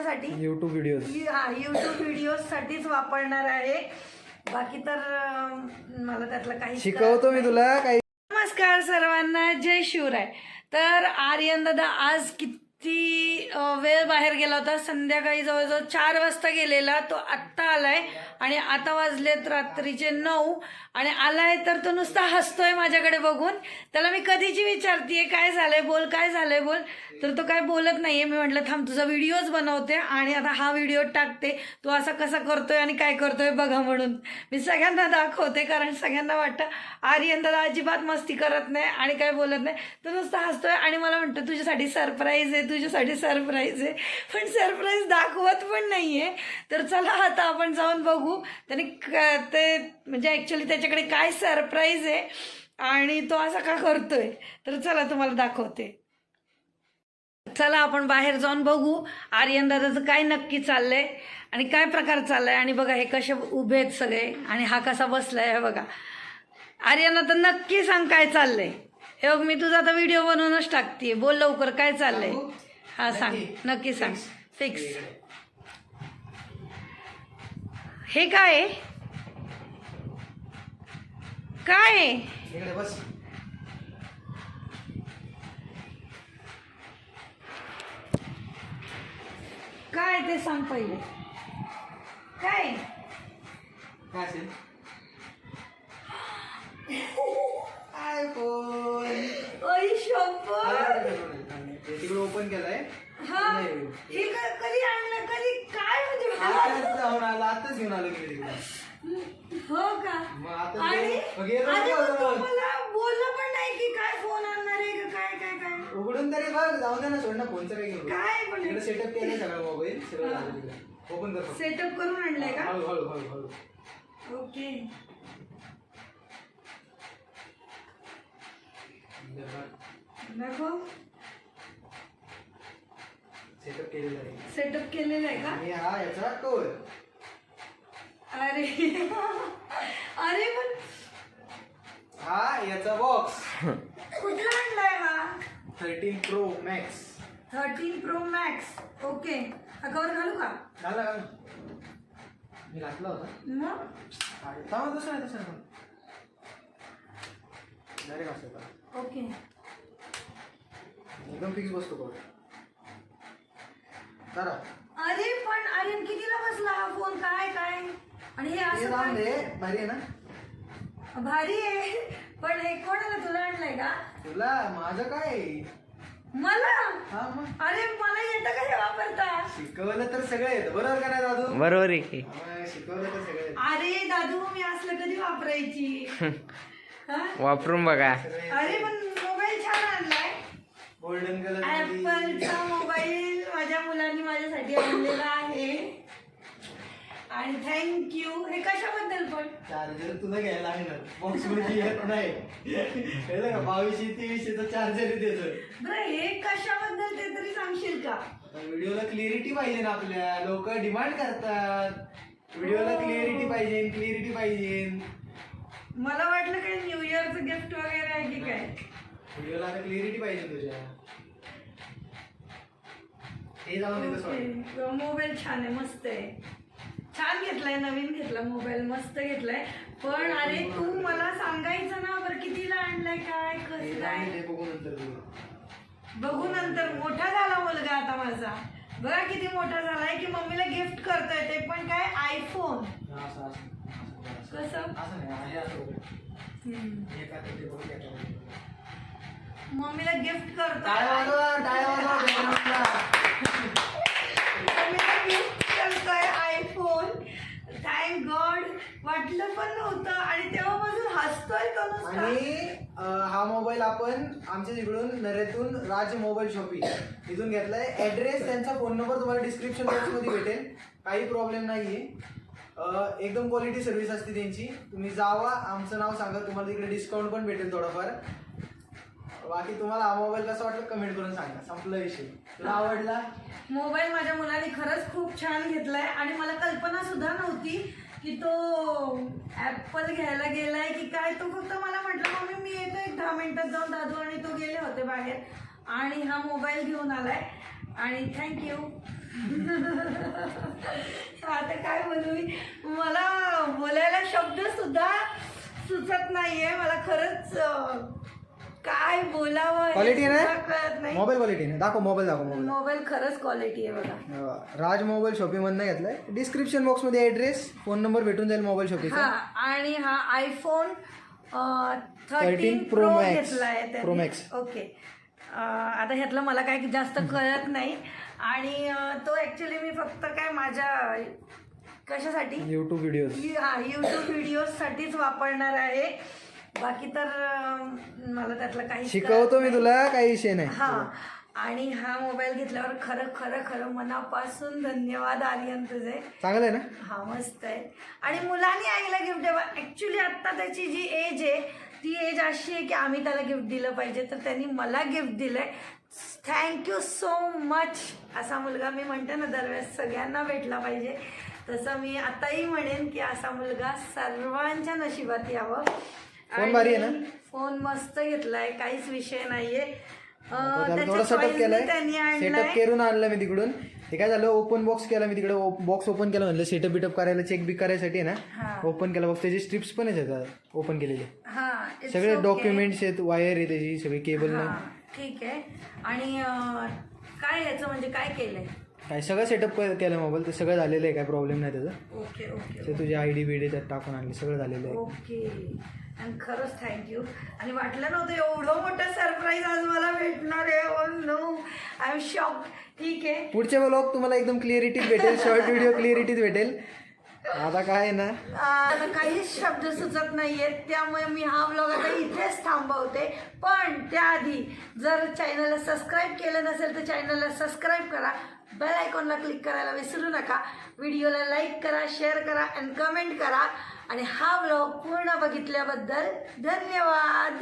कशासाठी? YouTube videos. हा, YouTube व्हिडिओसाठीच वापरणार आहे. बाकी तर मला त्यातलं काही शिकवतो मी तुला काही. नमस्कार सर्वांना, जय शिवराय. तर आर्यन दादा आज किती वेळ बाहेर गेला होता. संध्याकाळी जवळजवळ 4 वाजता गेलेला. तो आत्ता आलाय आणि आता वाजलेत रात्रीचे 9 आणि आलाय तर तो नुसता हसतोय माझ्याकडे बघून. त्याला मी कधीची विचारतीये काय झालंय बोल, काय झालंय बोल, तर तो काय बोलत नाहीये. मी म्हटलं थांब तुझा व्हिडिओच बनवते आणि आता हा व्हिडिओ टाकते, तू असा कसा करतोय आणि काय करतोय बघा म्हणून मी सगळ्यांना दाखवते. कारण सगळ्यांना वाटतं आर्यन दादा अजिबात मस्ती करत नाही आणि काय बोलत नाही, तो नुसता हसतोय आणि मला म्हणतो तुझ्यासाठी सरप्राईज आहे, तुझ्यासाठी सरप्राईज आहे, पण सरप्राईज दाखवत पण नाहीये. तर चला आता आपण जाऊन बघू त्याने ते म्हणजे ॲक्च्युली त्याच्याकडे काय सरप्राईज आहे आणि तो असा का करतोय. तर चला तुम्हाला दाखवते. चला आपण बाहेर जाऊन बघू आर्यन दादाचं काय नक्की चाललंय आणि काय प्रकार चाललाय. आणि बघा हे कसे उभे आहेत सगळे आणि हा कसा बसलाय हे बघा. आर्यन आता नक्की सांग काय चाललंय. हे बघ मी तुझा आता व्हिडिओ बनवूनच टाकते, बोल लवकर काय चाललंय. हा सांग, नक्की सांग. फिक्स. हे काय काय काय ते सांग पहिले. काय आयफोन तिकडे ओपन केलाय. हे कधी आणलं, कधी काय म्हणजे आताच घेऊन आलो मी तिकडे. हो का? आणि मला बोललं पण नाही की काय फोन आणणार आहे का काय काय काय. उघडून तरी बघ, जाऊ दे ना, सोड ना फोनचं काही घेऊन. काय पण सेटअप केलं सगळं, मोबाईल सगळं झालं तिकडे. ओपन कर. सेटअप करून आणलंय का? हळू हळू हळू हळू. ओके. दाखव. सेटअप केलेलं आहे. सेटअप केलेलं आहे का? आणि हा याचा कवर. अरे अरे पण हा याचा बॉक्स. कुठला आणलाय हा? 13 Pro Max. 13 Pro Max. Okay. हा कवर घालू का? घाला घाला. मी घातला होता. मग थांबा तसं नाही, तसं नाही. डायरेक्ट असं करा. ओके. एकदम फिक्स बसतो कवर. करा. अरे पण आर्यन कितीला बसला हा फोन काय काय. आणि हे असं जाऊन दे, भारी आहे ना. भारी आहे पण हे कोणाला, तुला आणलंय का? तुला. माझं काय मला. हा मग अरे मला येतं का हे वापरता? शिकवलं तर सगळं येतं, बरोबर का नाही दादू? बरोबर आहे की. शिकवलं तर सगळं येतं. अरे दादू मी असलं कधी वापरायची. वापरून बघा. अरे पण मोबाईल छान आणलाय. गोल्डन कलर ऍपलचा मोबाईल माझ्या मुलांनी माझ्यासाठी आणलेला आहे आणि थँक्यू. हे कशाबद्दल पण? चार्जर तुला घ्यायला लागणार, बॉक्स मध्ये येत नाही. कळलं का? 2200-2300 चार्जर आहे त्याचं. बरं हे कशाबद्दल ते तरी सांगशील का? व्हिडिओला क्लिअरिटी पाहिजे ना, आपल्या लोक डिमांड करतात. व्हिडिओला क्लिअरिटी पाहिजे, क्लिअरिटी पाहिजे. मला वाटलं काही न्यू इयरचं गिफ्ट वगैरे आहे की काय. व्हिडिओला आता क्लिअरिटी पाहिजे तुझ्या. हे जाऊन दे तसं. मोबाईल छान आहे, मस्त आहे. छान घेतलाय, नवीन घेतला मोबाईल, मस्त घेतलाय. पण अरे तू मला सांगायचं ना बरं कितीला आणलाय काय कसं काय. बघू नंतर. बघू नंतर. मोठा झाला मुलगा आता माझा, बघा किती मोठा झालाय की मम्मीला गिफ्ट करतोय, ते पण काय आयफोन. कसं मम्मीला गिफ्ट करतोय, मम्मीला गिफ्ट करतोय आयफोन. Thank God. वाटलं पण नव्हतं आणि तेव्हापासून हसतोय तो नुसता. आणि हा मोबाईल आपण आमच्या तिकडून नरेतून राज मोबाईल शॉपिंग इथून घेतलाय. ऍड्रेस, त्यांचा फोन नंबर तुम्हाला डिस्क्रिप्शन बॉक्स मध्ये भेटेल. काही प्रॉब्लेम नाहीये. एकदम क्वालिटी सर्व्हिस असते त्यांची. तुम्ही जावा, आमचं नाव सांगा, तुम्हाला तिकडे डिस्काउंट पण भेटेल थोडंफार. बाकी तुम्हाला हा मोबाईल कसा वाटला कमेंट करून सांगा. संपला विषय. तुला आवडला मोबाईल? माझ्या मुलाने खरंच खूप छान घेतलाय आणि मला कल्पना सुद्धा नव्हती की तो ऍपल घ्यायला गेलाय की काय. तो फक्त मला म्हटलं मम्मी मी येतो एक 10 मिनिटात जाऊन. दादू आणि तो गेले होते बाहेर आणि हा मोबाईल घेऊन आलाय आणि थँक्यू. आता काय बोलू मी, मला बोलायला शब्द सुद्धा सुचत नाहीये. मला खरंच काय बोलावं हे क्वालिटी सुद्धा नाही कळत नाही. मोबाईल क्वालिटी नाही. दाखव मोबाईल मोबाईल खरंच क्वालिटी आहे बघा. राज मोबाईल शॉपीमधनं घेतलाय. डिस्क्रिप्शन बॉक्समध्ये ॲड्रेस फोन नंबर भेटून जाईल मोबाईल शॉपीचा. हा, आणि हा आयफोन 13 Pro प्रो Max. घेतलाय Pro Max. ओके. आता ह्यातलं मला काही जास्त कळत नाही. आणि तो ऍक्च्युली मी फक्त काय माझ्या कशासाठी यूट्यूब व्हिडिओज यूट्यूब व्हिडिओसाठीच वापरणार आहे. बाकी तर मला त्यातलं काही शिकवतो मी तुला, काही विषय नाही. हा. आणि हा मोबाईल घेतल्यावर खरं खरं खरं मनापासून धन्यवाद आर्यन तुझे. चांगलं आहे ना. हा मस्त आहे. आणि मुलांनी आईला गिफ्ट द्यावा. ऍक्च्युली आत्ता त्याची जी एज आहे ती एज अशी आहे की आम्ही त्याला गिफ्ट दिलं पाहिजे, तर त्यांनी मला गिफ्ट दिलंय. Thank you so much. असा मुलगा मी म्हणते ना दरवेळेस सगळ्यांना भेटला पाहिजे, तसं मी आताही म्हणेन की असा मुलगा सर्वांच्या नशिबात यावं. फोन भारी आहे ना? फोन मस्त घेतलाय, काहीच विषय नाहीये. थोडं त्याच्या सेटअप choice केलंय. ने त्यांनी सेटअप आणलाय. करून आणलं मी तिकडून. हे काय झालं, ओपन बॉक्स केला मी तिकडे. बॉक्स ओपन केला म्हणलं सेटअप बिटअप करायला, चेक बिक करायसाठी आहे हा. ना. ओपन केला बॉक्स, त्याची स्ट्रिप्स पण आहेत ओपन केलेले. हा, it's सगळे okay. डॉक्युमेंट्स आहेत, वायर आहे त्याची, सगळी केबल हा, ठीक आहे. आणि काय याचं म्हणजे काय केलंय? काय सगळं सेटअप केलं मोबाईल, ते सगळं झालेलं आहे, काय प्रॉब्लेम नाही त्याचा. ओके ओके ते तुझी आयडी बिडी त्यात टाकून आणली, सगळं झालेलं आहे. ओके. आणि खरंच थँक्यू. आणि वाटलं नव्हतं एवढं मोठं सरप्राईज आज मला भेटणार आहे. Oh no, I am shock. ठीक आहे. पुढचे व्लॉग तुम्हाला एकदम क्लिअरिटीत भेटेल, शॉर्ट व्हिडिओ क्लिअरिटीत भेटेल. आता काय आहे ना, आता काहीच शब्द सुचत नाहीयेत, त्यामुळे मी हा व्लॉग आता इथेच थांबवते. पण त्याआधी जर चॅनलला सबस्क्राईब केलं नसेल तर चॅनलला सबस्क्राईब करा, बेल आयकॉनला क्लिक करायला विसरू नका, व्हिडिओला लाईक करा, शेअर करा आणि कमेंट करा. आणि हा व्लॉग पूर्ण बघितल्याबद्दल धन्यवाद.